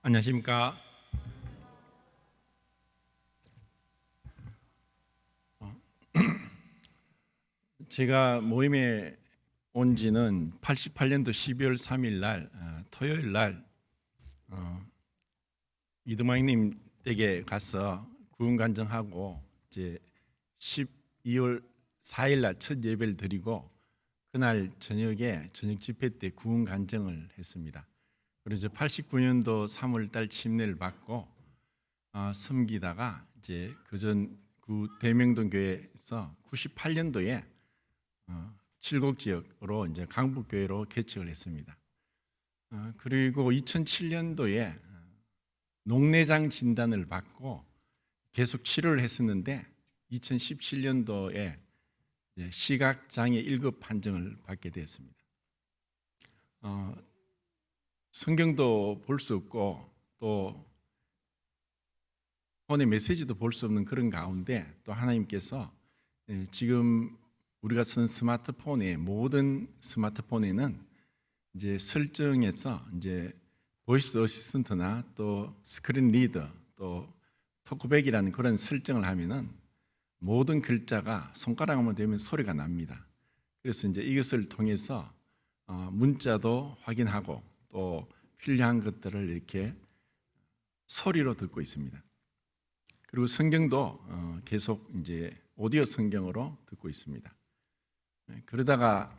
안녕하십니까. 제가 모임에 온 지는 88년도 12월 3일 날 토요일 날 이두마이님 댁에 가서 구원 간증하고 이제 12월 4일 날 첫 예배를 드리고 그날 저녁에 저녁 집회 때 구원 간증을 했습니다. 그래서 89년도 3월 달 침례를 받고 섬기다가 이제 그전 그 대명동 교회에서 98년도에 칠곡 지역으로 이제 강북교회로 개척을 했습니다. 그리고 2007년도에 녹내장 진단을 받고 계속 치료를 했었는데 2017년도에 시각장애 1급 판정을 받게 되었습니다. 성경도 볼 수 없고 또 폰의 메시지도 볼 수 없는 그런 가운데 또 하나님께서 지금 우리가 쓰는 스마트폰의 모든 스마트폰에는 이제 설정에서 이제 보이스 어시스턴트나 또 스크린 리더 또 토크백이라는 그런 설정을 하면은 모든 글자가 손가락만 대면 소리가 납니다. 그래서 이제 이것을 통해서 문자도 확인하고 또 필요한 것들을 이렇게 소리로 듣고 있습니다. 그리고 성경도 계속 이제 오디오 성경으로 듣고 있습니다. 그러다가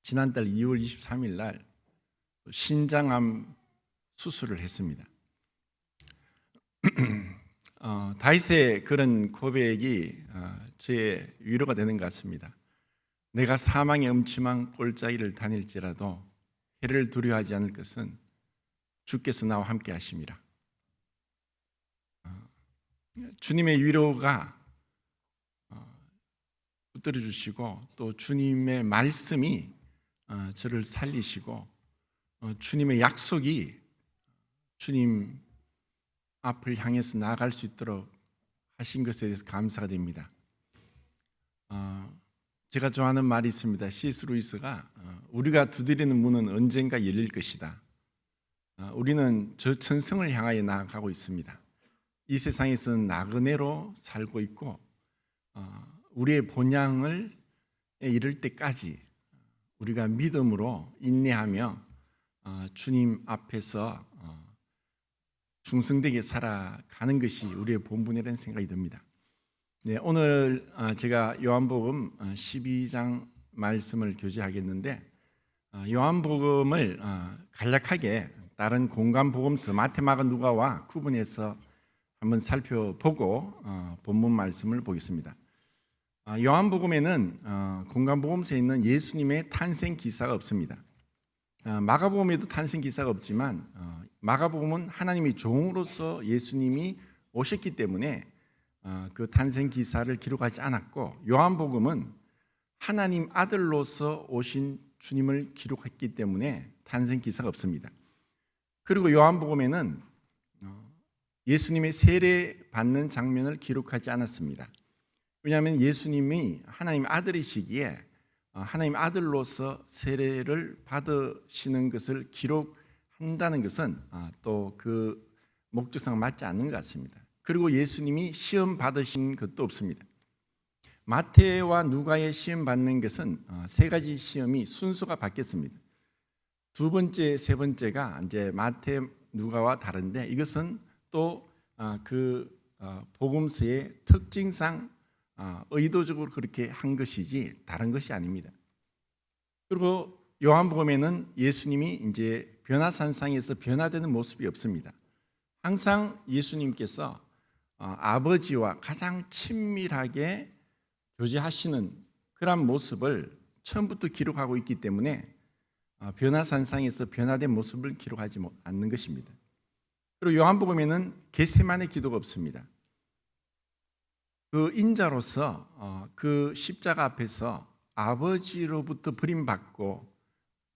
지난달 2월 23일 날 신장암 수술을 했습니다. 다윗의 그런 고백이 저의 위로가 되는 것 같습니다. 내가 사망의 음침한 골짜기를 다닐지라도 해를 두려워하지 않을 것은 주께서 나와 함께 하심이라. 주님의 위로가 붙들어 주시고 또 주님의 말씀이 저를 살리시고 주님의 약속이 주님 앞을 향해서 나아갈 수 있도록 하신 것에 대해서 감사가 됩니다. 제가 좋아하는 말이 있습니다. C.S. 루이스가 우리가 두드리는 문은 언젠가 열릴 것이다. 우리는 저 천성을 향하여 나아가고 있습니다. 이 세상에서는 나그네로 살고 있고 우리의 본향을 이를 때까지 우리가 믿음으로 인내하며 주님 앞에서 충성되게 살아가는 것이 우리의 본분이라는 생각이 듭니다. 네, 오늘 제가 요한복음 12장 말씀을 교제하겠는데 요한복음을 간략하게 다른 공관복음서 마태, 마가, 누가와 구분해서 한번 살펴보고 본문 말씀을 보겠습니다. 요한복음에는 공관복음서에 있는 예수님의 탄생 기사가 없습니다. 마가복음에도 탄생 기사가 없지만 마가복음은 하나님의 종으로서 예수님이 오셨기 때문에 그 탄생 기사를 기록하지 않았고 요한복음은 하나님 아들로서 오신 주님을 기록했기 때문에 탄생 기사가 없습니다. 그리고 요한복음에는 예수님의 세례 받는 장면을 기록하지 않았습니다. 왜냐하면 예수님이 하나님 아들이시기에 하나님 아들로서 세례를 받으시는 것을 기록한다는 것은 또 그 목적상 맞지 않는 것 같습니다. 그리고 예수님이 시험 받으신 것도 없습니다. 마태와 누가의 시험 받는 것은 세 가지 시험이 순서가 바뀌었습니다. 두 번째, 세 번째가 이제 마태, 누가와 다른데 이것은 또 그 복음서의 특징상 의도적으로 그렇게 한 것이지 다른 것이 아닙니다. 그리고 요한복음에는 예수님이 이제 변화산상에서 변화되는 모습이 없습니다. 항상 예수님께서 아버지와 가장 친밀하게 교제하시는 그런 모습을 처음부터 기록하고 있기 때문에 변화산상에서 변화된 모습을 기록하지 않는 것입니다. 그리고 요한복음에는 겟세마네 기도가 없습니다. 그 인자로서 그 십자가 앞에서 아버지로부터 버림받고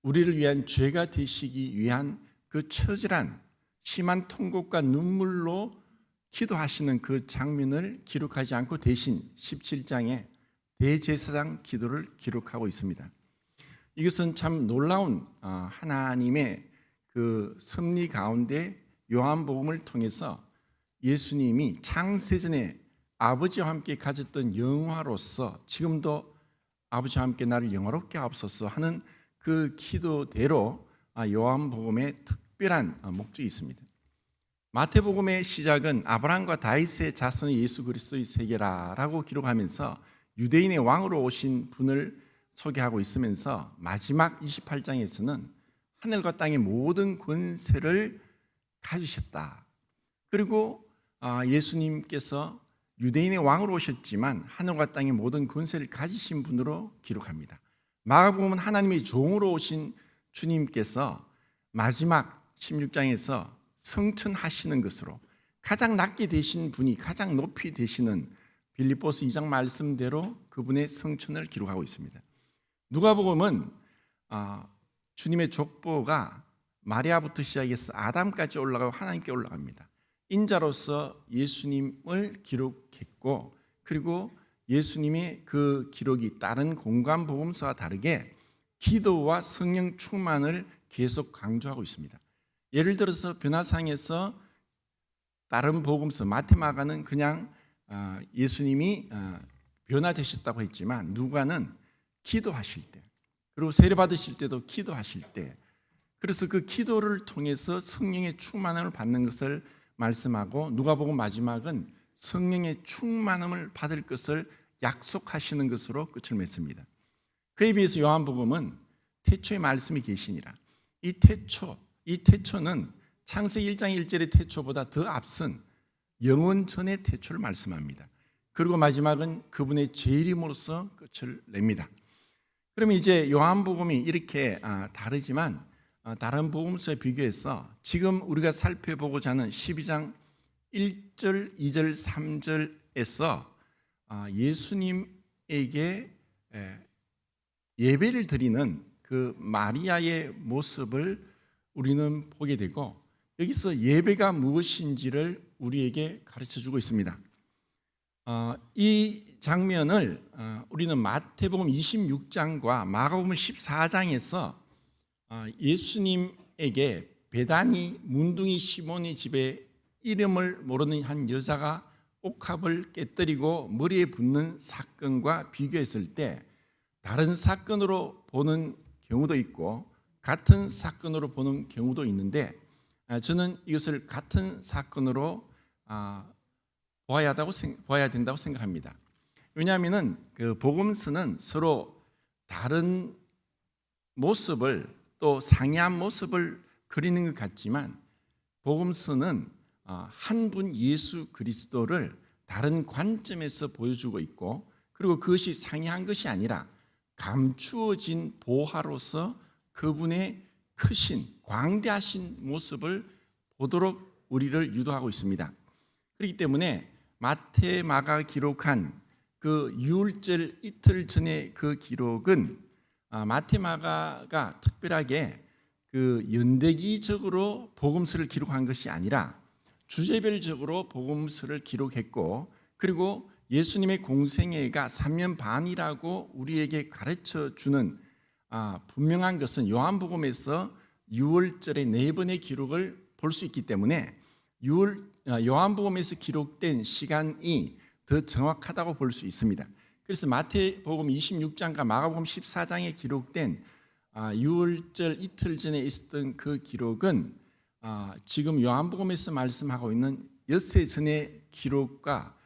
우리를 위한 죄가 되시기 위한 그 처절한 심한 통곡과 눈물로 기도하시는 그 장면을 기록하지 않고 대신 17장에 대제사장 기도를 기록하고 있습니다. 이것은 참 놀라운 하나님의 그 섭리 가운데 요한복음을 통해서 예수님이 창세전에 아버지와 함께 가졌던 영화로서 지금도 아버지와 함께 나를 영화롭게 하옵소서 하는 그 기도대로 요한복음에 특별한 목적이 있습니다. 마태복음의 시작은 아브라함과 다윗의 자손이 예수 그리스도의 세계라라고 기록하면서 유대인의 왕으로 오신 분을 소개하고 있으면서 마지막 28장에서는 하늘과 땅의 모든 권세를 가지셨다. 그리고 예수님께서 유대인의 왕으로 오셨지만 하늘과 땅의 모든 권세를 가지신 분으로 기록합니다. 마가복음은 하나님의 종으로 오신 주님께서 마지막 16장에서 성천하시는 것으로 가장 낮게 되신 분이 가장 높이 되시는 빌립보서 2장 말씀대로 그분의 성천을 기록하고 있습니다. 누가복음은 주님의 족보가 마리아부터 시작해서 아담까지 올라가고 하나님께 올라갑니다. 인자로서 예수님을 기록했고, 그리고 예수님의 그 기록이 다른 공관복음서와 다르게 기도와 성령 충만을 계속 강조하고 있습니다. 예를 들어서 변화상에서 다른 복음서 마태마가는 그냥 예수님이 변화되셨다고 했지만 누가는 기도하실 때, 그리고 세례 받으실 때도 기도하실 때, 그래서 그 기도를 통해서 성령의 충만함을 받는 것을 말씀하고, 누가복음 마지막은 성령의 충만함을 받을 것을 약속하시는 것으로 끝을 맺습니다. 그에 비해서 요한복음은 태초에 말씀이 계시니라. 이 태초는 창세기 1장 1절의 태초보다 더 앞선 영원 전의 태초를 말씀합니다. 그리고 마지막은 그분의 재림으로써 끝을 냅니다. 그러면 이제 요한복음이 이렇게 다르지만 다른 복음서에 비교해서 지금 우리가 살펴보고자 하는 12장 1절, 2절, 3절에서 예수님에게 예배를 드리는 그 마리아의 모습을 우리는 보게 되고, 여기서 예배가 무엇인지를 우리에게 가르쳐주고 있습니다. 이 장면을 우리는 마태복음 26장과 마가복음 14장에서 예수님에게 베다니 문둥이 시몬의 집에 이름을 모르는 한 여자가 옥합을 깨뜨리고 머리에 붙는 사건과 비교했을 때 다른 사건으로 보는 경우도 있고 같은 사건으로 보는 경우도 있는데, 저는 이것을 같은 사건으로 보아야 된다고 생각합니다. 왜냐하면 그 복음서는 서로 다른 모습을, 또 상이한 모습을 그리는 것 같지만 복음서는 한 분 예수 그리스도를 다른 관점에서 보여주고 있고, 그리고 그것이 상이한 것이 아니라 감추어진 보화로서 그분의 크신 광대하신 모습을 보도록 우리를 유도하고 있습니다. 그렇기 때문에 마태, 마가가 기록한 그 유월절 이틀 전의 그 기록은 마태, 마가가 특별하게 그 연대기적으로 복음서를 기록한 것이 아니라 주제별적으로 복음서를 기록했고, 그리고 예수님의 공생애가 3년 반이라고 우리에게 가르쳐 주는 분명한 것은 요한복음에서 유월절의 4번의 기록을 볼 수 있기 때문에 요한복음에서 기록된 시간이 더 정확하다고 볼 수 있습니다. 그래서 마태복음 26장과 마가복음 14장에 기록된 유월절 이틀 전에 있었던 그 기록은 지금 요한복음에서 말씀하고 있는 엿새 전의 기록과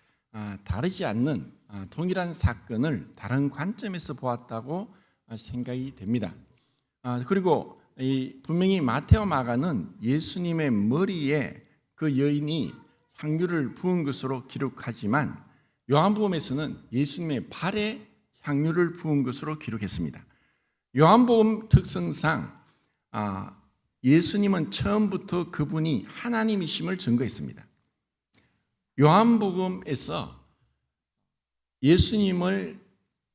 다르지 않는 동일한 사건을 다른 관점에서 보았다고 생각이 됩니다. 그리고 분명히 마태와 마가는 예수님의 머리에 그 여인이 향유를 부은 것으로 기록하지만 요한복음에서는 예수님의 발에 향유를 부은 것으로 기록했습니다. 요한복음 특성상 예수님은 처음부터 그분이 하나님이심을 증거했습니다. 요한복음에서 예수님을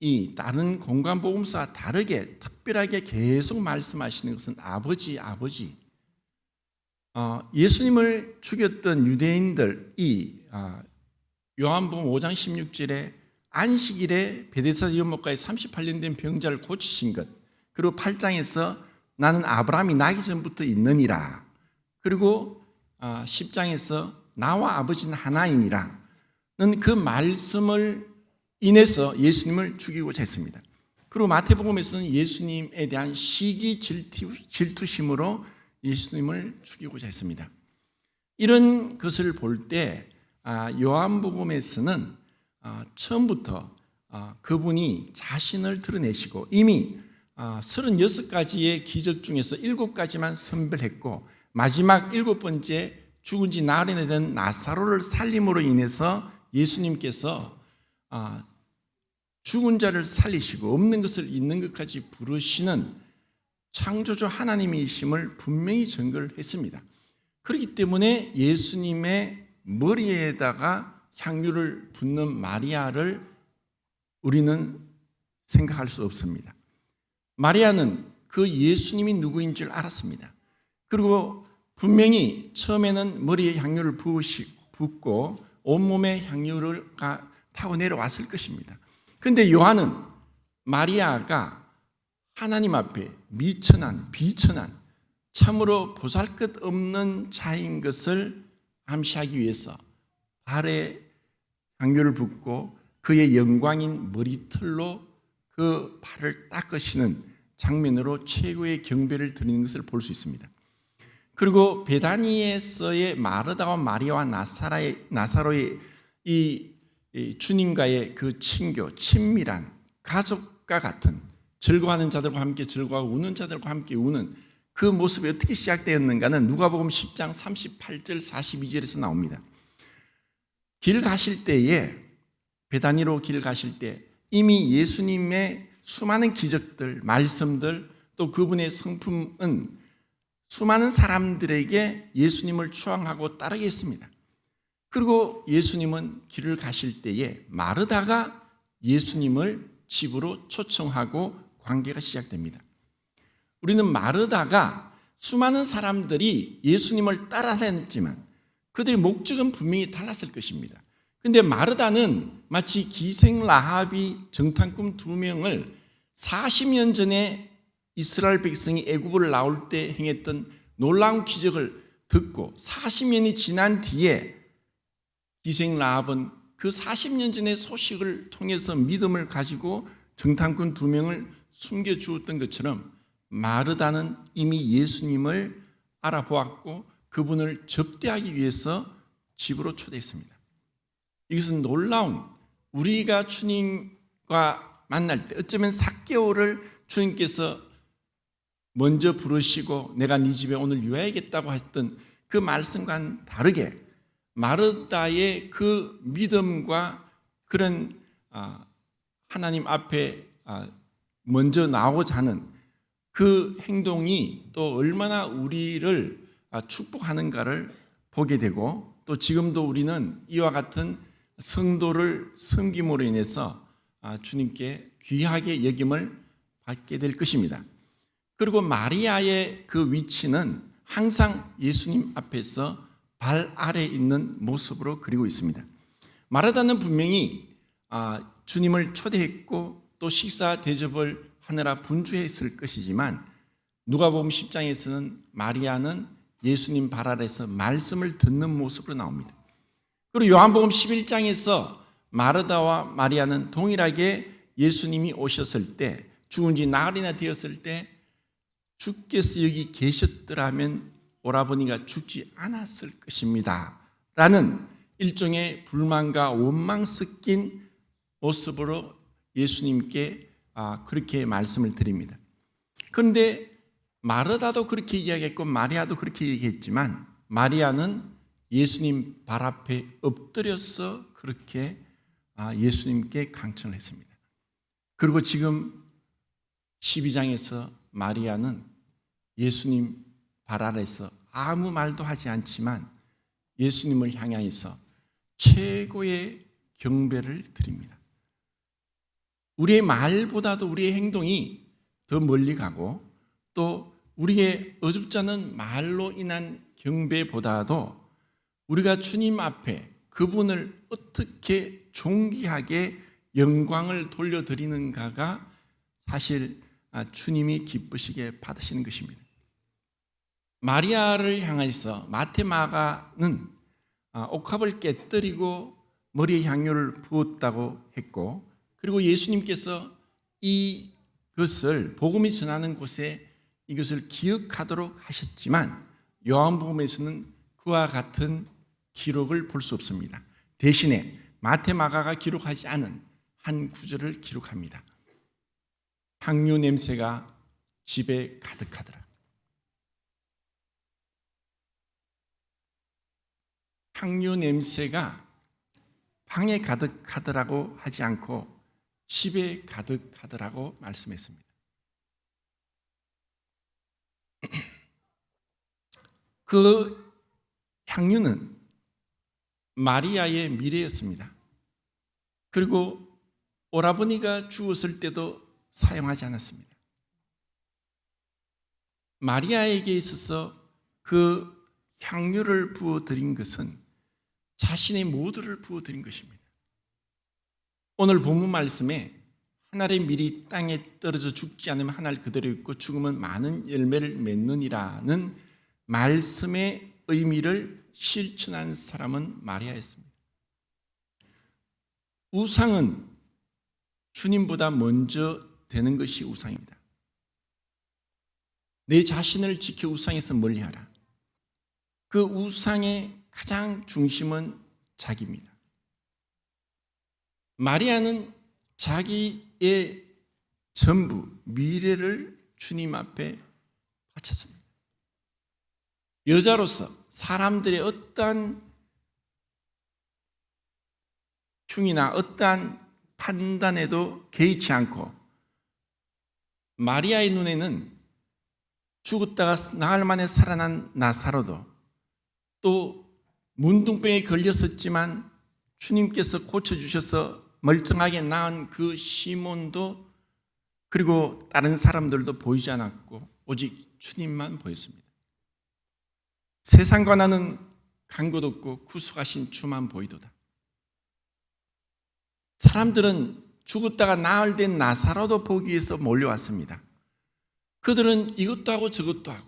이 다른 공관복음서와 다르게 특별하게 계속 말씀하시는 것은 아버지. 예수님을 죽였던 유대인들이 요한복음 5장 16절에 안식일에 베데스다 연못가에 38년 된 병자를 고치신 것, 그리고 8장에서 나는 아브라함이 나기 전부터 있느니라. 그리고 10장에서 나와 아버지는 하나이니라. 그 말씀을 인해서 예수님을 죽이고자 했습니다. 그리고 마태복음에서는 예수님에 대한 시기 질투심으로 예수님을 죽이고자 했습니다. 이런 것을 볼 때 요한복음에서는 처음부터 그분이 자신을 드러내시고 이미 36가지의 기적 중에서 7가지만 선별했고 마지막 7번째 죽은 지 나흘이나 된 나사로를 살림으로 인해서 예수님께서 죽은 자를 살리시고 없는 것을 있는 것까지 부르시는 창조주 하나님이심을 분명히 증거를 했습니다. 그렇기 때문에 예수님의 머리에다가 향유를 붓는 마리아를 우리는 생각할 수 없습니다. 마리아는 그 예수님이 누구인 줄 알았습니다. 그리고 분명히 처음에는 머리에 향유를 붓고 온몸에 향유를 타고 내려왔을 것입니다. 그런데 요한은 마리아가 하나님 앞에 미천한 비천한 참으로 보잘것없는 자인 것을 암시하기 위해서 발에 향유를 붓고 그의 영광인 머리털로 그 발을 닦으시는 장면으로 최고의 경배를 드리는 것을 볼 수 있습니다. 그리고 베다니에서의 마르다와 마리아와 나사로의 이 주님과의 그 친교, 친밀한 가족과 같은 즐거워하는 자들과 함께 즐거워하고 우는 자들과 함께 우는 그 모습이 어떻게 시작되었는가는 누가복음 10장 38절 42절에서 나옵니다. 길 가실 때에 베다니로 길 가실 때 이미 예수님의 수많은 기적들, 말씀들 또 그분의 성품은 수많은 사람들에게 예수님을 추앙하고 따르게 했습니다. 그리고 예수님은 길을 가실 때에 마르다가 예수님을 집으로 초청하고 관계가 시작됩니다. 우리는 마르다가 수많은 사람들이 예수님을 따라다녔지만 그들의 목적은 분명히 달랐을 것입니다. 그런데 마르다는 마치 기생 라합이 정탐꾼 2명을 40년 전에 이스라엘 백성이 애굽을 나올 때 행했던 놀라운 기적을 듣고 40년이 지난 뒤에 기생 라합은 그 40년 전의 소식을 통해서 믿음을 가지고 정탐꾼 2명을 숨겨주었던 것처럼 마르다는 이미 예수님을 알아보았고 그분을 접대하기 위해서 집으로 초대했습니다. 이것은 놀라운, 우리가 주님과 만날 때 어쩌면 삭개오를 주님께서 먼저 부르시고 내가 네 집에 오늘 유하야겠다고 했던 그 말씀과는 다르게 마르다의 그 믿음과 그런 하나님 앞에 먼저 나오고자 하는 그 행동이 또 얼마나 우리를 축복하는가를 보게 되고 또 지금도 우리는 이와 같은 성도를 섬김으로 인해서 주님께 귀하게 여김을 받게 될 것입니다. 그리고 마리아의 그 위치는 항상 예수님 앞에서 발 아래에 있는 모습으로 그리고 있습니다. 마르다는 분명히 주님을 초대했고 또 식사 대접을 하느라 분주했을 것이지만 누가복음 10장에서는 마리아는 예수님 발 아래에서 말씀을 듣는 모습으로 나옵니다. 그리고 요한복음 11장에서 마르다와 마리아는 동일하게 예수님이 오셨을 때 죽은 지 나흘이나 되었을 때 주께서 여기 계셨더라면 오라버니가 죽지 않았을 것입니다 라는 일종의 불만과 원망 섞인 모습으로 예수님께 그렇게 말씀을 드립니다. 그런데 마르다도 그렇게 이야기했고 마리아도 그렇게 얘기했지만 마리아는 예수님 발 앞에 엎드려서 그렇게 예수님께 강청을 했습니다. 그리고 지금 12장에서 마리아는 예수님 발 아래에서 아무 말도 하지 않지만 예수님을 향하여서 최고의 경배를 드립니다. 우리의 말보다도 우리의 행동이 더 멀리 가고 또 우리의 어줍지 않은 말로 인한 경배보다도 우리가 주님 앞에 그분을 어떻게 존귀하게 영광을 돌려드리는가가 사실 주님이 기쁘시게 받으시는 것입니다. 마리아를 향해서 마테마가는 옥합을 깨뜨리고 머리에 향유를 부었다고 했고, 그리고 예수님께서 이것을 복음이 전하는 곳에 이것을 기억하도록 하셨지만 요한복음에서는 그와 같은 기록을 볼 수 없습니다. 대신에 마테마가가 기록하지 않은 한 구절을 기록합니다. 향유 냄새가 집에 가득하더라. 향유 냄새가 방에 가득하더라고 하지 않고 집에 가득하더라고 말씀했습니다. 그 향유는 마리아의 미래였습니다. 그리고 오라버니가 죽었을 때도 사용하지 않았습니다. 마리아에게 있어서 그 향유를 부어드린 것은 자신의 모두를 부어드린 것입니다. 오늘 본문 말씀에 한 알의 밀이 땅에 떨어져 죽지 않으면 한 알 그대로 있고 죽으면 많은 열매를 맺느니라는 말씀의 의미를 실천한 사람은 마리아였습니다. 우상은 주님보다 먼저 되는 것이 우상입니다. 내 자신을 지켜 우상에서 멀리하라. 그 우상의 가장 중심은 자기입니다. 마리아는 자기의 전부, 미래를 주님 앞에 바쳤습니다. 여자로서 사람들의 어떠한 흉이나 어떠한 판단에도 개의치 않고, 마리아의 눈에는 죽었다가 나흘 만에 살아난 나사로도, 또 문둥병에 걸렸었지만 주님께서 고쳐주셔서 멀쩡하게 나은 그 시몬도, 그리고 다른 사람들도 보이지 않았고 오직 주님만 보였습니다. 세상과 나는 간 곳 없고 구속하신 주만 보이도다. 사람들은 죽었다가 나흘 된 나사로도 보기 위해서 몰려왔습니다. 그들은 이것도 하고 저것도 하고,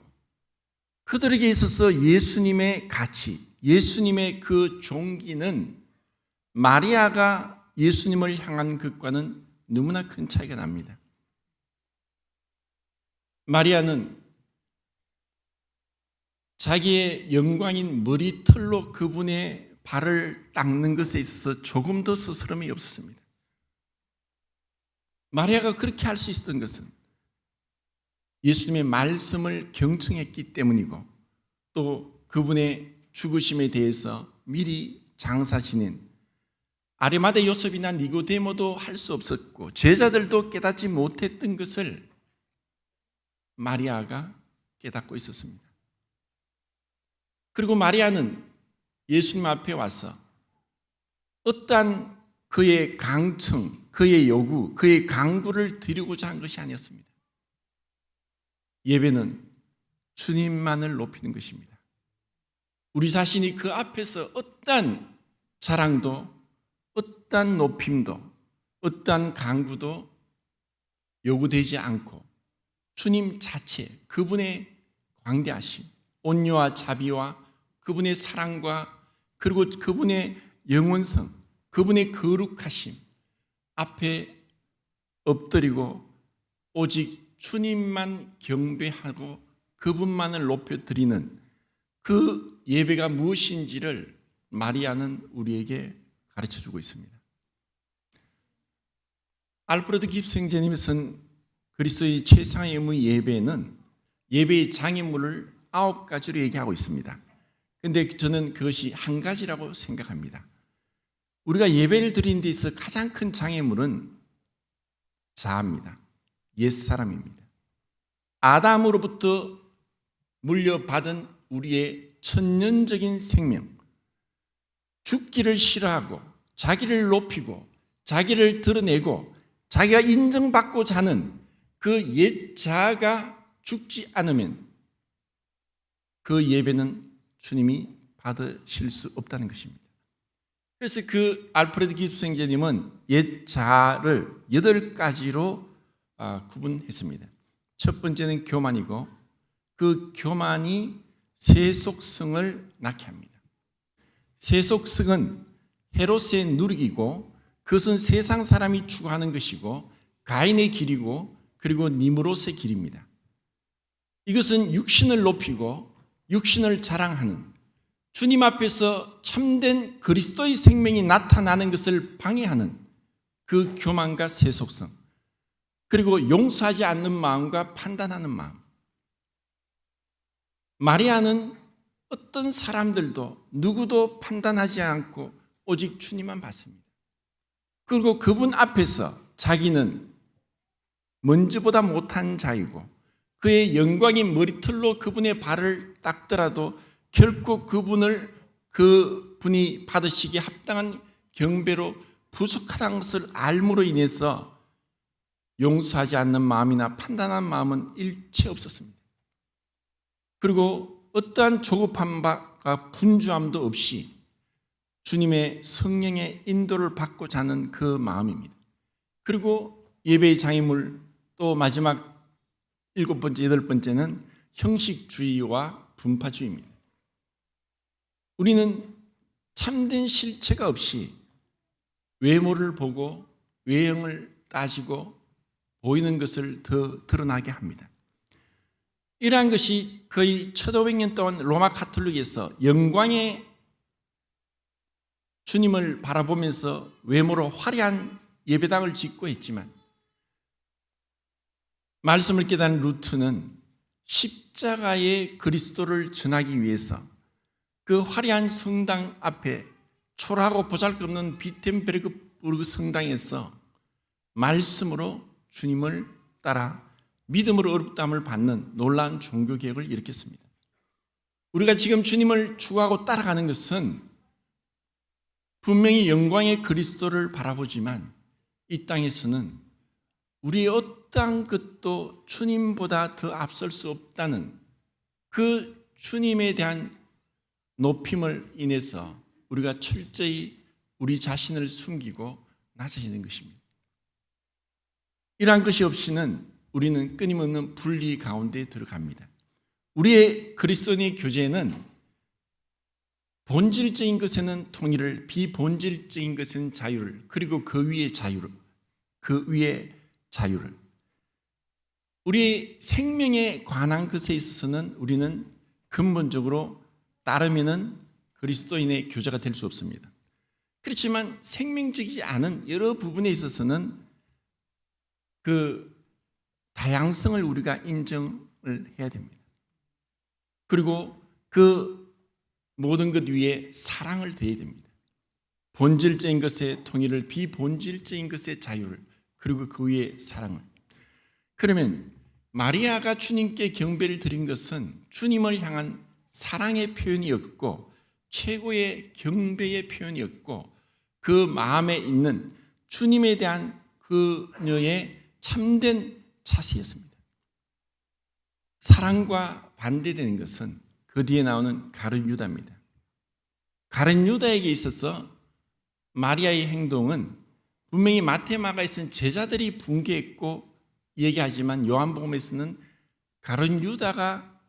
그들에게 있어서 예수님의 가치, 예수님의 그 종기는 마리아가 예수님을 향한 것과는 너무나 큰 차이가 납니다. 마리아는 자기의 영광인 머리털로 그분의 발을 닦는 것에 있어서 조금도 스스럼이 없었습니다. 마리아가 그렇게 할 수 있었던 것은 예수님의 말씀을 경청했기 때문이고, 또 그분의 죽으심에 대해서 미리 장사 지낸 아리마대 요셉이나 니고데모도 할 수 없었고 제자들도 깨닫지 못했던 것을 마리아가 깨닫고 있었습니다. 그리고 마리아는 예수님 앞에 와서 어떠한 그의 강청, 그의 요구, 그의 강구를 드리고자 한 것이 아니었습니다. 예배는 주님만을 높이는 것입니다. 우리 자신이 그 앞에서 어떠한 자랑도, 어떠한 높임도, 어떠한 강구도 요구되지 않고 주님 자체, 그분의 광대하심, 온유와 자비와 그분의 사랑과, 그리고 그분의 영원성, 그분의 거룩하심 앞에 엎드리고 오직 주님만 경배하고 그분만을 높여드리는 그 예배가 무엇인지를 마리아는 우리에게 가르쳐주고 있습니다. 알프레드 깁생제님이 쓴 그리스도의 최상의 의무의 예배는 예배의 장애물을 9가지로 얘기하고 있습니다. 그런데 저는 그것이 한 가지라고 생각합니다. 우리가 예배를 드리는 데 있어 가장 큰 장애물은 자아입니다. 옛사람입니다. 아담으로부터 물려받은 우리의 천년적인 생명, 죽기를 싫어하고 자기를 높이고 자기를 드러내고 자기가 인정받고자 하는 그 옛 자아가 죽지 않으면 그 예배는 주님이 받으실 수 없다는 것입니다. 그래서 그 알프레드 깁생제님은 옛 자아를 8가지로 구분했습니다. 첫 번째는 교만이고 그 교만이 세속성을 낳게 합니다. 세속성은 헤롯의 누룩이고 그것은 세상 사람이 추구하는 것이고 가인의 길이고 그리고 니므롯의 길입니다. 이것은 육신을 높이고 육신을 자랑하는 주님 앞에서 참된 그리스도의 생명이 나타나는 것을 방해하는 그 교만과 세속성, 그리고 용서하지 않는 마음과 판단하는 마음. 마리아는 어떤 사람들도 누구도 판단하지 않고 오직 주님만 봤습니다. 그리고 그분 앞에서 자기는 먼지보다 못한 자이고 그의 영광이 머리털로 그분의 발을 닦더라도 결코 그분이 받으시기에 합당한 경배로 부족하다는 것을 알므로 인해서 용서하지 않는 마음이나 판단하는 마음은 일체 없었습니다. 그리고 어떠한 조급함과 분주함도 없이 주님의 성령의 인도를 받고자 하는 그 마음입니다. 그리고 예배의 장애물, 또 마지막 7번째, 8번째는 형식주의와 분파주의입니다. 우리는 참된 실체가 없이 외모를 보고 외형을 따지고 보이는 것을 더 드러나게 합니다. 이러한 것이 거의 1500년 동안 로마 가톨릭에서 영광의 주님을 바라보면서 외모로 화려한 예배당을 짓고 했지만 말씀을 깨달은 루트는 십자가의 그리스도를 전하기 위해서 그 화려한 성당 앞에 초라하고 보잘것없는 비텐베르크 성당에서 말씀으로 주님을 따라 믿음으로 어렵다함을 받는 놀라운 종교개혁을 일으켰습니다. 우리가 지금 주님을 추구하고 따라가는 것은 분명히 영광의 그리스도를 바라보지만 이 땅에서는 우리의 어떠한 것도 주님보다 더 앞설 수 없다는 그 주님에 대한 높임을 인해서 우리가 철저히 우리 자신을 숨기고 낮아지는 것입니다. 이러한 것이 없이는 우리는 끊임없는 분리 가운데 들어갑니다. 우리의 그리스도인의 교제는 본질적인 것에는 통일을, 비본질적인 것에는 자유를, 그리고 그 위에 자유를, 우리의 생명에 관한 것에 있어서는 우리는 근본적으로 따르면은 그리스도인의 교제가 될 수 없습니다. 그렇지만 생명적이지 않은 여러 부분에 있어서는 그 다양성을 우리가 인정을 해야 됩니다. 그리고 그 모든 것 위에 사랑을 더해야 됩니다. 본질적인 것의 통일을, 비본질적인 것의 자유를, 그리고 그 위에 사랑을. 그러면 마리아가 주님께 경배를 드린 것은 주님을 향한 사랑의 표현이었고 최고의 경배의 표현이었고 그 마음에 있는 주님에 대한 그녀의 참된 자세였습니다. 사랑과 반대되는 것은 그 뒤에 나오는 가룟 유다입니다. 가룟 유다에게 있어서 마리아의 행동은 분명히 마태, 마가에서는 제자들이 붕괴했고 얘기하지만 요한복음에서는 가룟 유다가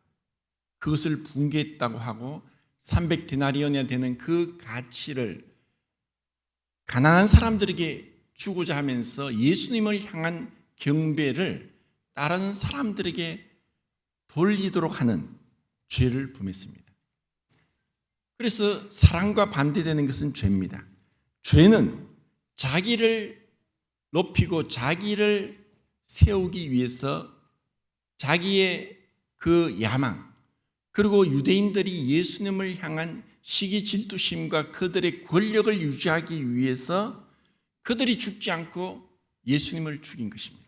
그것을 붕괴했다고 하고 300데나리온이나 되는 그 가치를 가난한 사람들에게 주고자 하면서 예수님을 향한 경배를 다른 사람들에게 돌리도록 하는 죄를 범했습니다. 그래서 사랑과 반대되는 것은 죄입니다. 죄는 자기를 높이고 자기를 세우기 위해서 자기의 그 야망, 그리고 유대인들이 예수님을 향한 시기 질투심과 그들의 권력을 유지하기 위해서 그들이 죽지 않고 예수님을 죽인 것입니다.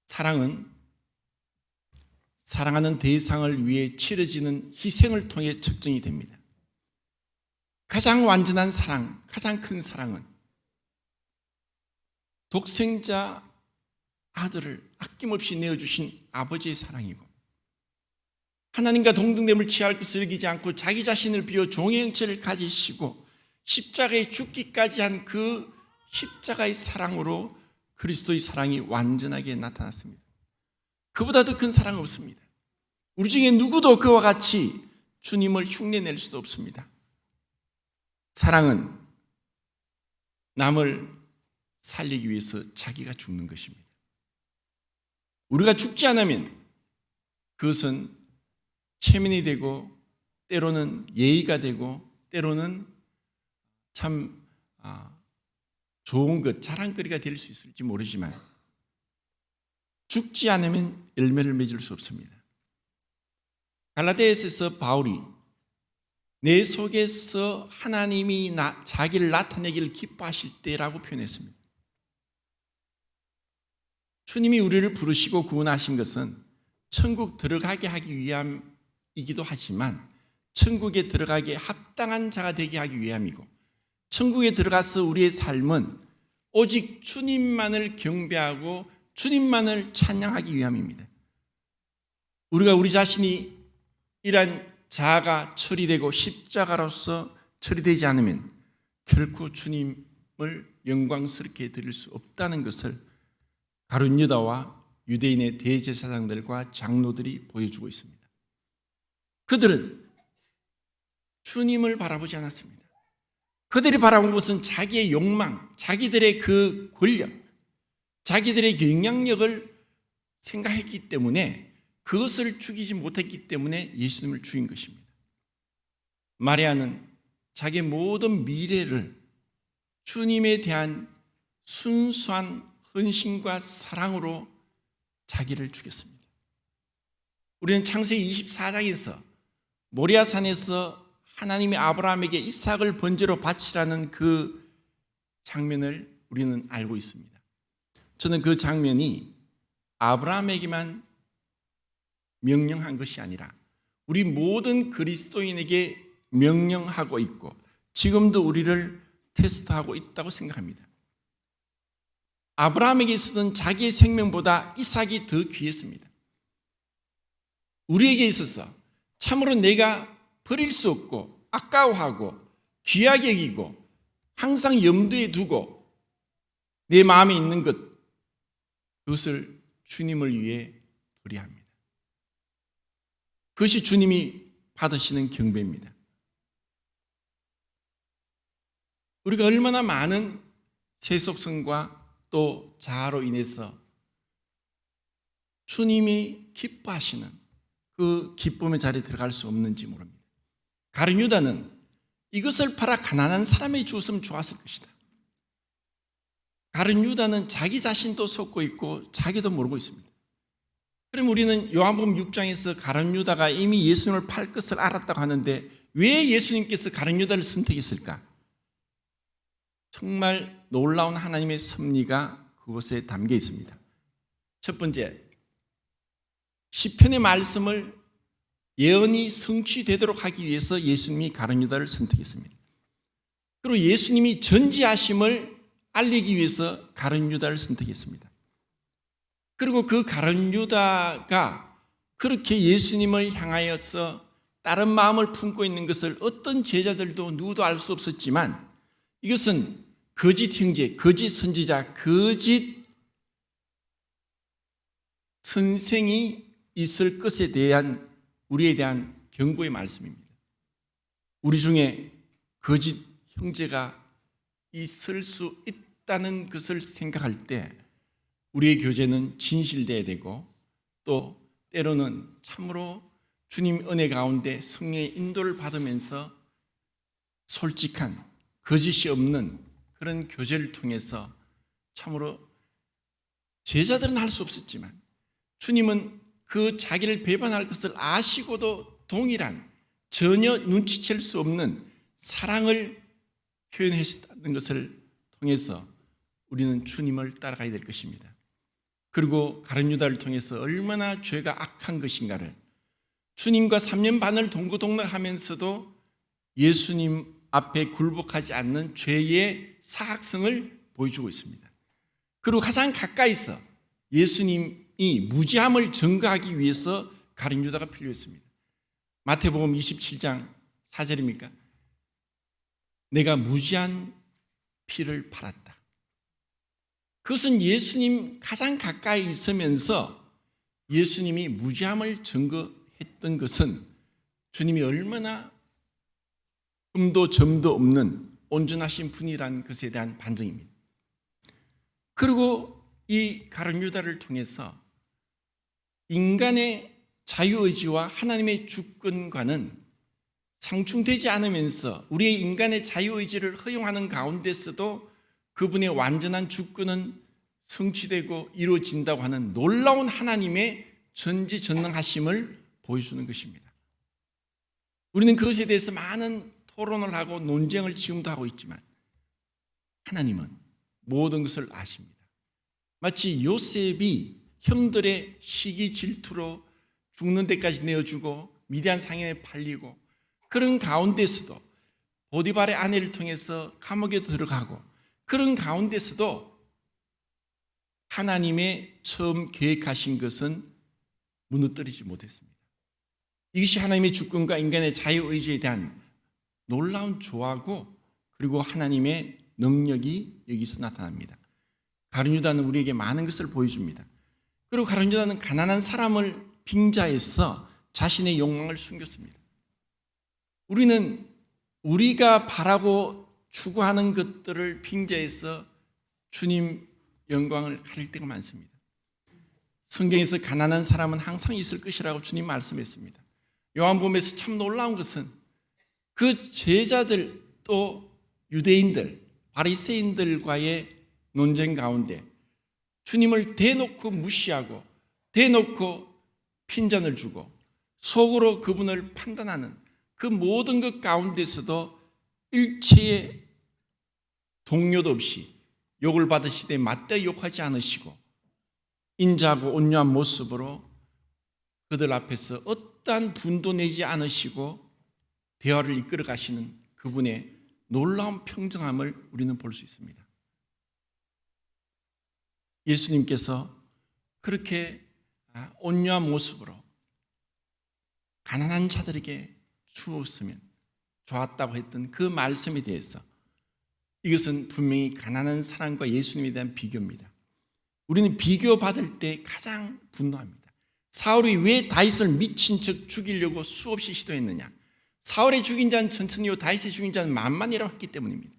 사랑은 사랑하는 대상을 위해 치러지는 희생을 통해 측정이 됩니다. 가장 완전한 사랑, 가장 큰 사랑은 독생자 아들을 아낌없이 내어주신 아버지의 사랑이고 하나님과 동등됨을 취할 것을 여기지 않고 자기 자신을 비워 종의 형체를 가지시고 십자가에 죽기까지 한 그 십자가의 사랑으로 그리스도의 사랑이 완전하게 나타났습니다. 그보다 더 큰 사랑 없습니다. 우리 중에 누구도 그와 같이 주님을 흉내낼 수도 없습니다. 사랑은 남을 살리기 위해서 자기가 죽는 것입니다. 우리가 죽지 않으면 그것은 체면이 되고 때로는 예의가 되고 때로는 참 좋은 것, 자랑거리가 될 수 있을지 모르지만 죽지 않으면 열매를 맺을 수 없습니다. 갈라디아서에서 바울이 내 속에서 하나님이 자기를 나타내기를 기뻐하실 때라고 표현했습니다. 주님이 우리를 부르시고 구원하신 것은 천국 들어가게 하기 위함이기도 하지만 천국에 들어가기에 합당한 자가 되게 하기 위함이고 천국에 들어가서 우리의 삶은 오직 주님만을 경배하고 주님만을 찬양하기 위함입니다. 우리가 우리 자신이 이러한 자아가 처리되고 십자가로서 처리되지 않으면 결코 주님을 영광스럽게 드릴 수 없다는 것을 가룟 유다와 유대인의 대제사장들과 장로들이 보여주고 있습니다. 그들은 주님을 바라보지 않았습니다. 그들이 바라본 것은 자기의 욕망, 자기들의 그 권력, 자기들의 영향력을 생각했기 때문에 그것을 죽이지 못했기 때문에 예수님을 죽인 것입니다. 마리아는 자기의 모든 미래를 주님에 대한 순수한 헌신과 사랑으로 자기를 죽였습니다. 우리는 창세기 24장에서 모리아산에서 하나님이 아브라함에게 이삭을 번제로 바치라는 그 장면을 우리는 알고 있습니다. 저는 그 장면이 아브라함에게만 명령한 것이 아니라 우리 모든 그리스도인에게 명령하고 있고 지금도 우리를 테스트하고 있다고 생각합니다. 아브라함에게 있어서는 자기의 생명보다 이삭이 더 귀했습니다. 우리에게 있어서 참으로 내가 버릴 수 없고 아까워하고 귀하게 여기고 항상 염두에 두고 내 마음에 있는 것, 그것을 주님을 위해 드려야 합니다. 그것이 주님이 받으시는 경배입니다. 우리가 얼마나 많은 세속성과 또 자아로 인해서 주님이 기뻐하시는 그 기쁨의 자리에 들어갈 수 없는지 모릅니다. 가룟 유다는 이것을 팔아 가난한 사람에게 주었으면 좋았을 것이다. 가룟 유다는 자기 자신도 속고 있고 자기도 모르고 있습니다. 그럼 우리는 요한복음 6장에서 가룟 유다가 이미 예수님을 팔 것을 알았다고 하는데 왜 예수님께서 가룟 유다를 선택했을까? 정말 놀라운 하나님의 섭리가 그것에 담겨 있습니다. 첫 번째, 시편의 말씀을 예언이 성취되도록 하기 위해서 예수님이 가룟 유다를 선택했습니다. 그리고 예수님이 전지하심을 알리기 위해서 가룟 유다를 선택했습니다. 그리고 그 가룟 유다가 그렇게 예수님을 향하여서 다른 마음을 품고 있는 것을 어떤 제자들도 누구도 알 수 없었지만 이것은 거짓 형제, 거짓 선지자, 거짓 선생이 있을 것에 대한 우리에 대한 경고의 말씀입니다. 우리 중에 거짓 형제가 있을 수 있다는 것을 생각할 때 우리의 교제는 진실되어야 되고 또 때로는 참으로 주님 은혜 가운데 성령의 인도를 받으면서 솔직한 거짓이 없는 그런 교제를 통해서 참으로 제자들은 할 수 없었지만 주님은 그 자기를 배반할 것을 아시고도 동일한 전혀 눈치챌 수 없는 사랑을 표현하셨다는 것을 통해서 우리는 주님을 따라가야 될 것입니다. 그리고 가룟 유다를 통해서 얼마나 죄가 악한 것인가를 주님과 3년 반을 동고동락하면서도 예수님 앞에 굴복하지 않는 죄의 사악성을 보여주고 있습니다. 그리고 가장 가까이서 예수님이 무지함을 증거하기 위해서 가룟 유다가 필요했습니다. 마태복음 27장 4절입니까? 내가 무지한 피를 팔았다. 그것은 예수님 가장 가까이 있으면서 예수님이 무죄함을 증거했던 것은 주님이 얼마나 흠도 점도 없는 온전하신 분이라는 것에 대한 반증입니다. 그리고 이 가룟 유다를 통해서 인간의 자유의지와 하나님의 주권과는 상충되지 않으면서 우리의 인간의 자유의지를 허용하는 가운데서도 그분의 완전한 주권은 성취되고 이루어진다고 하는 놀라운 하나님의 전지전능하심을 보여주는 것입니다. 우리는 그것에 대해서 많은 토론을 하고 논쟁을 지금도 하고 있지만 하나님은 모든 것을 아십니다. 마치 요셉이 형들의 시기 질투로 죽는 데까지 내어주고 미디안 상인에 팔리고 그런 가운데서도 보디발의 아내를 통해서 감옥에 들어가고 그런 가운데서도 하나님의 처음 계획하신 것은 무너뜨리지 못했습니다. 이것이 하나님의 주권과 인간의 자유의지에 대한 놀라운 조화고 그리고 하나님의 능력이 여기서 나타납니다. 가룟 유다는 우리에게 많은 것을 보여줍니다. 그리고 가룟 유다는 가난한 사람을 빙자해서 자신의 욕망을 숨겼습니다. 우리는 우리가 바라고 추구하는 것들을 빙자해서 주님 영광을 가릴 때가 많습니다. 성경에서 가난한 사람은 항상 있을 것이라고 주님 말씀했습니다. 요한복음에서 참 놀라운 것은 그 제자들 또 유대인들, 바리새인들과의 논쟁 가운데 주님을 대놓고 무시하고 대놓고 핀잔을 주고 속으로 그분을 판단하는 그 모든 것 가운데서도 일체의 동료도 없이 욕을 받으시되 맞대 욕하지 않으시고 인자하고 온유한 모습으로 그들 앞에서 어떠한 분도 내지 않으시고 대화를 이끌어 가시는 그분의 놀라운 평정함을 우리는 볼 수 있습니다. 예수님께서 그렇게 온유한 모습으로 가난한 자들에게 주었으면 좋았다고 했던 그 말씀에 대해서 이것은 분명히 가난한 사람과 예수님에 대한 비교입니다. 우리는 비교받을 때 가장 분노합니다. 사울이 왜 다윗을 미친 척 죽이려고 수없이 시도했느냐? 사울의 죽인 자는 천천히요 다윗의 죽인 자는 만만이라고 했기 때문입니다.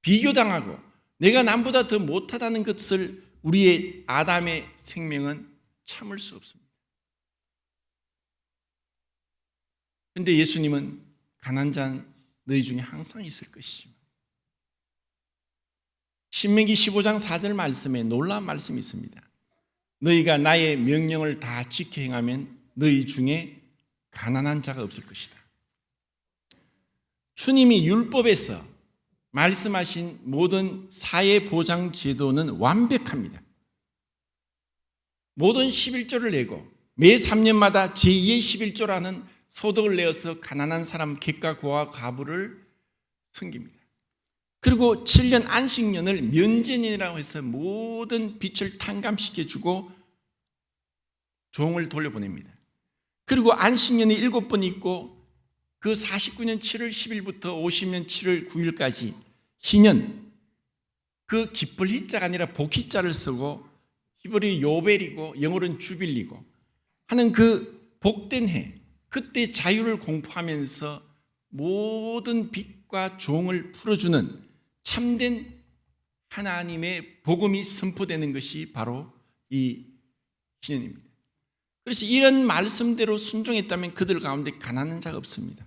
비교당하고 내가 남보다 더 못하다는 것을 우리의 아담의 생명은 참을 수 없습니다. 그런데 예수님은 가난한 자는 너희 중에 항상 있을 것이지만 신명기 15장 4절 말씀에 놀라운 말씀이 있습니다. 너희가 나의 명령을 다 지켜 행하면 너희 중에 가난한 자가 없을 것이다. 주님이 율법에서 말씀하신 모든 사회보장 제도는 완벽합니다. 모든 11조를 내고 매 3년마다 제2의 11조라는 소득을 내어서 가난한 사람 객과 고아 가부를 섬깁니다. 그리고 7년 안식년을 면제년이라고 해서 모든 빚을 탕감시켜주고 종을 돌려보냅니다. 그리고 안식년이 7번 있고 그 49년 7월 10일부터 50년 7월 9일까지 희년, 그 기쁠 희자가 아니라 복희자를 쓰고 히브리 요벨이고 영어로는 주빌리고 하는 그 복된 해, 그때 자유를 공포하면서 모든 빚과 종을 풀어주는 참된 하나님의 복음이 선포되는 것이 바로 이 희년입니다. 그래서 이런 말씀대로 순종했다면 그들 가운데 가난한 자가 없습니다.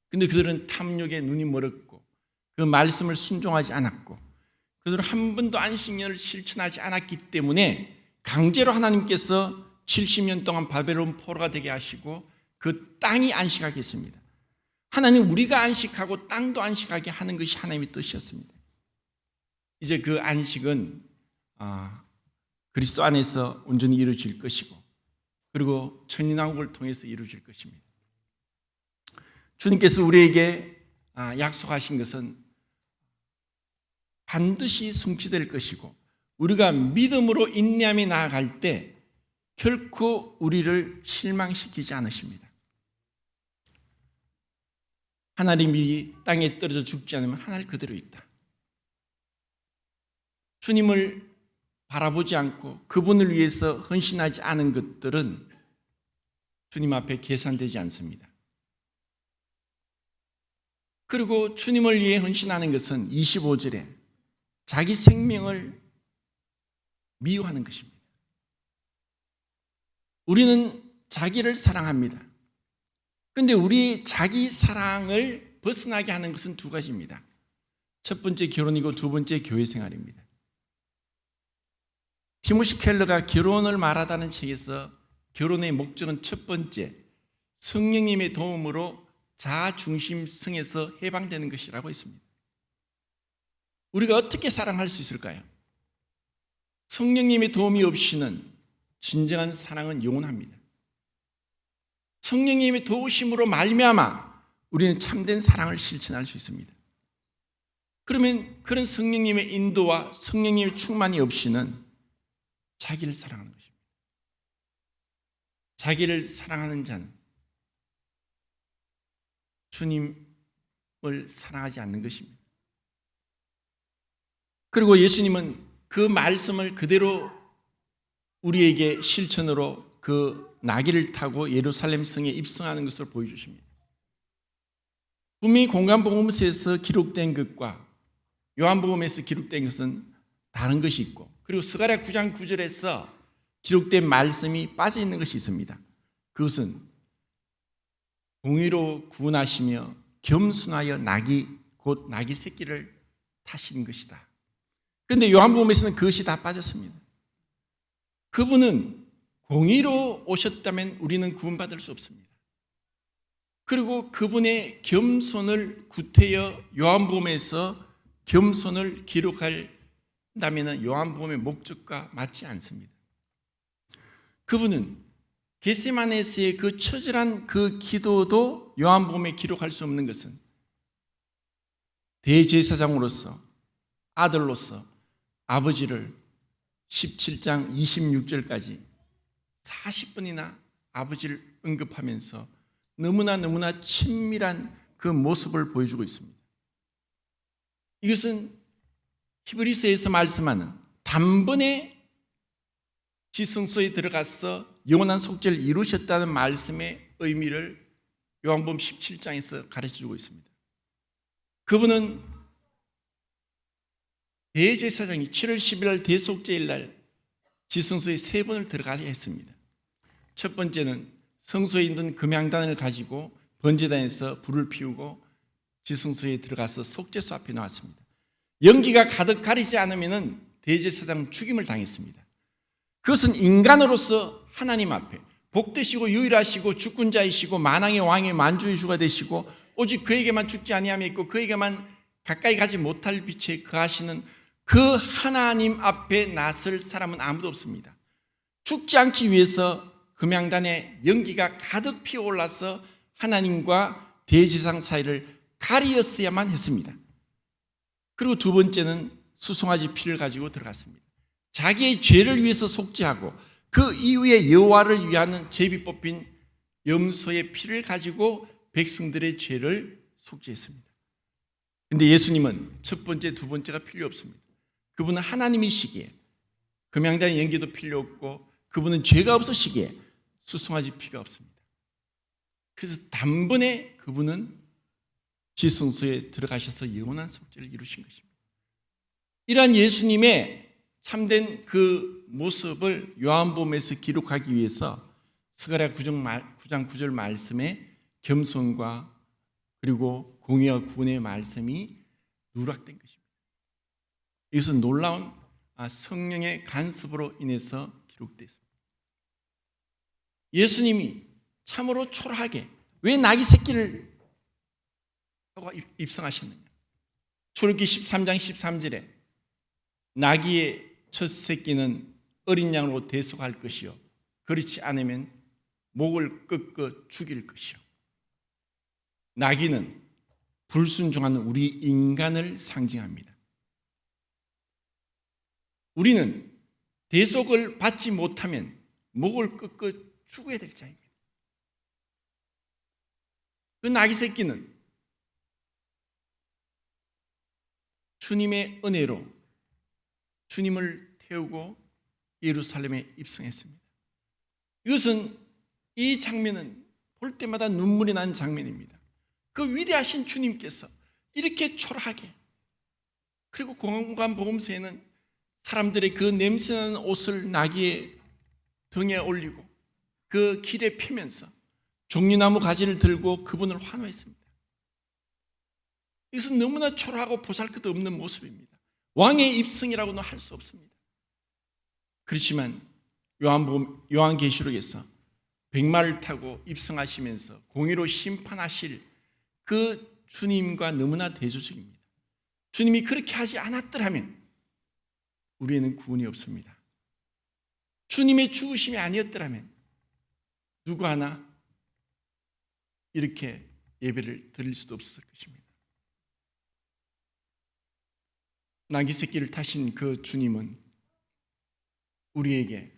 그런데 그들은 탐욕에 눈이 멀었고 그 말씀을 순종하지 않았고 그들은 한 번도 안식년을 실천하지 않았기 때문에 강제로 하나님께서 70년 동안 바벨론 포로가 되게 하시고 그 땅이 안식하게 했습니다. 하나님 우리가 안식하고 땅도 안식하게 하는 것이 하나님의 뜻이었습니다. 이제 그 안식은 그리스도 안에서 온전히 이루어질 것이고 그리고 천인왕국을 통해서 이루어질 것입니다. 주님께서 우리에게 약속하신 것은 반드시 성취될 것이고 우리가 믿음으로 인내하며 나아갈 때 결코 우리를 실망시키지 않으십니다. 하나님이 땅에 떨어져 죽지 않으면 하늘 그대로 있다. 주님을 바라보지 않고 그분을 위해서 헌신하지 않은 것들은 주님 앞에 계산되지 않습니다. 그리고 주님을 위해 헌신하는 것은 25절에 자기 생명을 미워하는 것입니다. 우리는 자기를 사랑합니다. 그런데 우리 자기 사랑을 벗어나게 하는 것은 두 가지입니다. 첫 번째 결혼이고 두 번째 교회 생활입니다. 티모시 켈러가 결혼을 말하다는 책에서 결혼의 목적은 첫 번째, 성령님의 도움으로 자아중심성에서 해방되는 것이라고 했습니다. 우리가 어떻게 사랑할 수 있을까요? 성령님의 도움이 없이는 진정한 사랑은 영원합니다. 성령님의 도우심으로 말미암아 우리는 참된 사랑을 실천할 수 있습니다. 그러면 그런 성령님의 인도와 성령님의 충만이 없이는 자기를 사랑하는 것입니다. 자기를 사랑하는 자는 주님을 사랑하지 않는 것입니다. 그리고 예수님은 그 말씀을 그대로 우리에게 실천으로 그 나귀를 타고 예루살렘 성에 입성하는 것을 보여주십니다. 분명히 공관복음서에서 기록된 것과 요한복음에서 기록된 것은 다른 것이 있고, 그리고 스가랴 9장 9절에서 기록된 말씀이 빠져 있는 것이 있습니다. 그것은 공의로 구원하시며 겸손하여 나귀 곧 나귀 새끼를 타신 것이다. 그런데 요한복음에서는 그것이 다 빠졌습니다. 그분은 공의로 오셨다면 우리는 구원받을 수 없습니다. 그리고 그분의 겸손을 구태여 요한복음에서 겸손을 기록한다면 요한복음의 목적과 맞지 않습니다. 그분은 겟세마네에서의 그 처절한 그 기도도 요한복음에 기록할 수 없는 것은 대제사장으로서 아들로서 아버지를 17장 26절까지 40번이나 아버지를 언급하면서 너무나 친밀한 그 모습을 보여주고 있습니다. 이것은 히브리서에서 말씀하는 단번에 지성소에 들어가서 영원한 속죄를 이루셨다는 말씀의 의미를 요한복음 17장에서 가르쳐주고 있습니다. 그분은 대제사장이 7월 11일 대속죄일 날 지성소에 3번을 들어가야 했습니다. 첫 번째는 성소에 있는 금양단을 가지고 번제단에서 불을 피우고 지성소에 들어가서 속죄소 앞에 나왔습니다. 연기가 가득 가리지 않으면 대제사장은 죽임을 당했습니다. 그것은 인간으로서 하나님 앞에 복되시고 유일하시고 주권자이시고 만왕의 왕의 만주의 주가 되시고 오직 그에게만 죽지 아니함이 있고 그에게만 가까이 가지 못할 빛에 거하시는 그 하나님 앞에 나설 사람은 아무도 없습니다. 죽지 않기 위해서 금양단에 연기가 가득 피어올라서 하나님과 대제사장 사이를 가리었어야만 했습니다. 그리고 두 번째는 수송아지 피를 가지고 들어갔습니다. 자기의 죄를 위해서 속죄하고 그 이후에 여호와를 위하는 제비 뽑힌 염소의 피를 가지고 백성들의 죄를 속죄했습니다. 그런데 예수님은 첫 번째, 두 번째가 필요 없습니다. 그분은 하나님이시기에 금양단의 연기도 필요 없고 그분은 죄가 없으시기에 수송아지 피가 없습니다. 그래서 단번에 그분은 지성소에 들어가셔서 영원한 속죄를 이루신 것입니다. 이러한 예수님의 참된 그 모습을 요한복음에서 기록하기 위해서 스가랴 9장 9절 말씀에 겸손과 그리고 공의와 구원의 말씀이 누락된 것입니다. 이것은 놀라운 성령의 간섭으로 인해서 기록됐습니다. 예수님이 참으로 초라하게 왜 나귀 새끼를 하고 입성하셨느냐. 출애굽기 13장 13절에 나귀의 첫 새끼는 어린 양으로 대속할 것이요 그렇지 않으면 목을 꺾어 죽일 것이요. 나귀는 불순종하는 우리 인간을 상징합니다. 우리는 대속을 받지 못하면 목을 꺾어 죽어야 될 자입니다. 그 나귀 새끼는 주님의 은혜로 주님을 태우고 예루살렘에 입성했습니다. 이것은, 이 장면은 볼 때마다 눈물이 난 장면입니다. 그 위대하신 주님께서 이렇게 초라하게, 그리고 공관복음서에는 사람들의 그 냄새나는 옷을 나귀의 등에 올리고 그 길에 피면서 종려나무 가지를 들고 그분을 환호했습니다. 이것은 너무나 초라하고 보잘것없는 모습입니다. 왕의 입성이라고는 할 수 없습니다. 그렇지만 요한계시록에서 백마를 타고 입성하시면서 공의로 심판하실 그 주님과 너무나 대조적입니다. 주님이 그렇게 하지 않았더라면 우리에는 구원이 없습니다. 주님의 죽으심이 아니었더라면 누구 하나 이렇게 예배를 드릴 수도 없었을 것입니다. 나귀 새끼를 타신 그 주님은 우리에게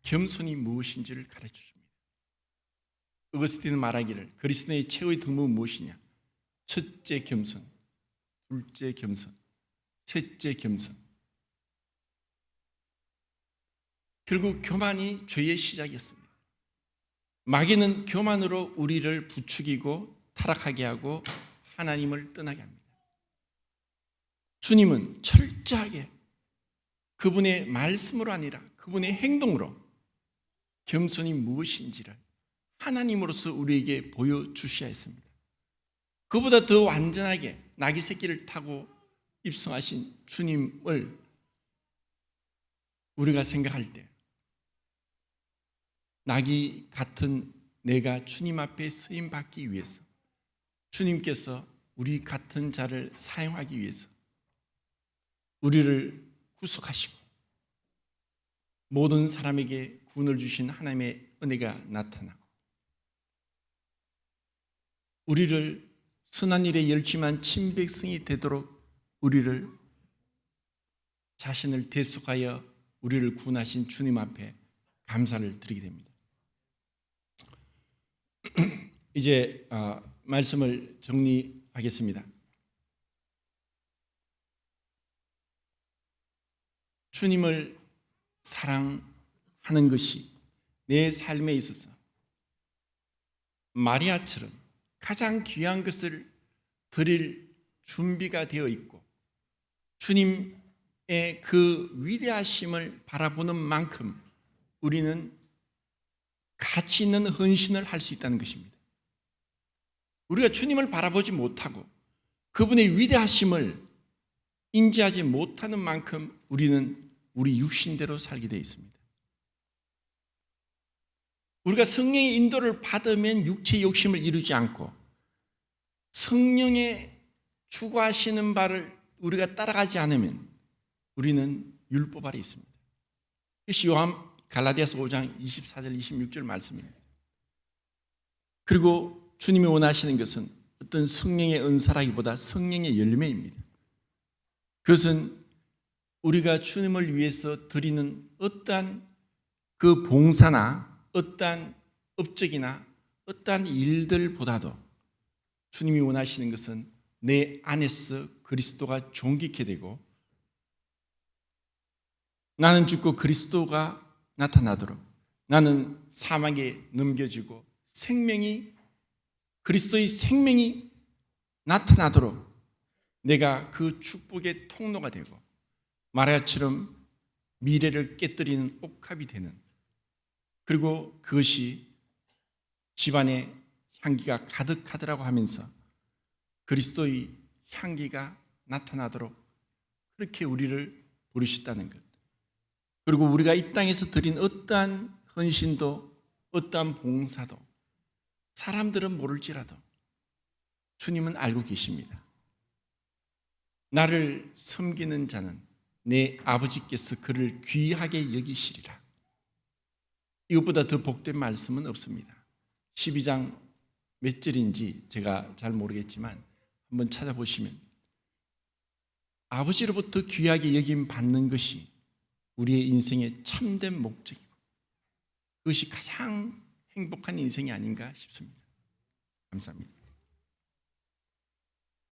겸손이 무엇인지를 가르쳐 줍니다. 어거스틴은 말하기를 그리스도의 최고의 덕목은 무엇이냐? 첫째 겸손, 둘째 겸손, 셋째 겸손. 결국 교만이 죄의 시작이었습니다. 마귀는 교만으로 우리를 부추기고 타락하게 하고 하나님을 떠나게 합니다. 주님은 철저하게 그분의 말씀으로 아니라 그분의 행동으로 겸손이 무엇인지를 하나님으로서 우리에게 보여주셔야 했습니다. 그보다 더 완전하게 나귀 새끼를 타고 입성하신 주님을 우리가 생각할 때 나귀 같은 내가 주님 앞에 쓰임 받기 위해서, 주님께서 우리 같은 자를 사용하기 위해서 우리를 구속하시고 모든 사람에게 구원을 주신 하나님의 은혜가 나타나 우리를 선한 일에 열심한 친백성이 되도록 우리를 자신을 대속하여 우리를 구원하신 주님 앞에 감사를 드리게 됩니다. 이제 말씀을 정리하겠습니다. 주님을 사랑하는 것이 내 삶에 있어서 마리아처럼 가장 귀한 것을 드릴 준비가 되어 있고 주님의 그 위대하심을 바라보는 만큼 우리는 가치 있는 헌신을 할 수 있다는 것입니다. 우리가 주님을 바라보지 못하고 그분의 위대하심을 인지하지 못하는 만큼 우리는 우리 육신대로 살게 되어 있습니다. 우리가 성령의 인도를 받으면 육체의 욕심을 이루지 않고 성령의 추구하시는 바를 우리가 따라가지 않으면 우리는 율법 아래 있습니다. 이것이 갈라디아서 5장 24절 26절 말씀입니다. 그리고 주님이 원하시는 것은 어떤 성령의 은사라기보다 성령의 열매입니다. 그것은 우리가 주님을 위해서 드리는 어떠한 그 봉사나 어떠한 업적이나 어떠한 일들보다도 주님이 원하시는 것은 내 안에서 그리스도가 존귀케 되고 나는 죽고 그리스도가 나타나도록, 나는 사망에 넘겨지고 그리스도의 생명이 나타나도록 내가 그 축복의 통로가 되고 마리아처럼 미래를 깨뜨리는 옥합이 되는, 그리고 그것이 집안에 향기가 가득하더라고 하면서 그리스도의 향기가 나타나도록 그렇게 우리를 부르셨다는 것. 그리고 우리가 이 땅에서 드린 어떠한 헌신도 어떠한 봉사도 사람들은 모를지라도 주님은 알고 계십니다. 나를 섬기는 자는 내 아버지께서 그를 귀하게 여기시리라. 이것보다 더 복된 말씀은 없습니다. 12장 몇 절인지 제가 잘 모르겠지만 한번 찾아보시면 아버지로부터 귀하게 여김 받는 것이 우리의 인생의 참된 목적이고 그것이 가장 행복한 인생이 아닌가 싶습니다. 감사합니다.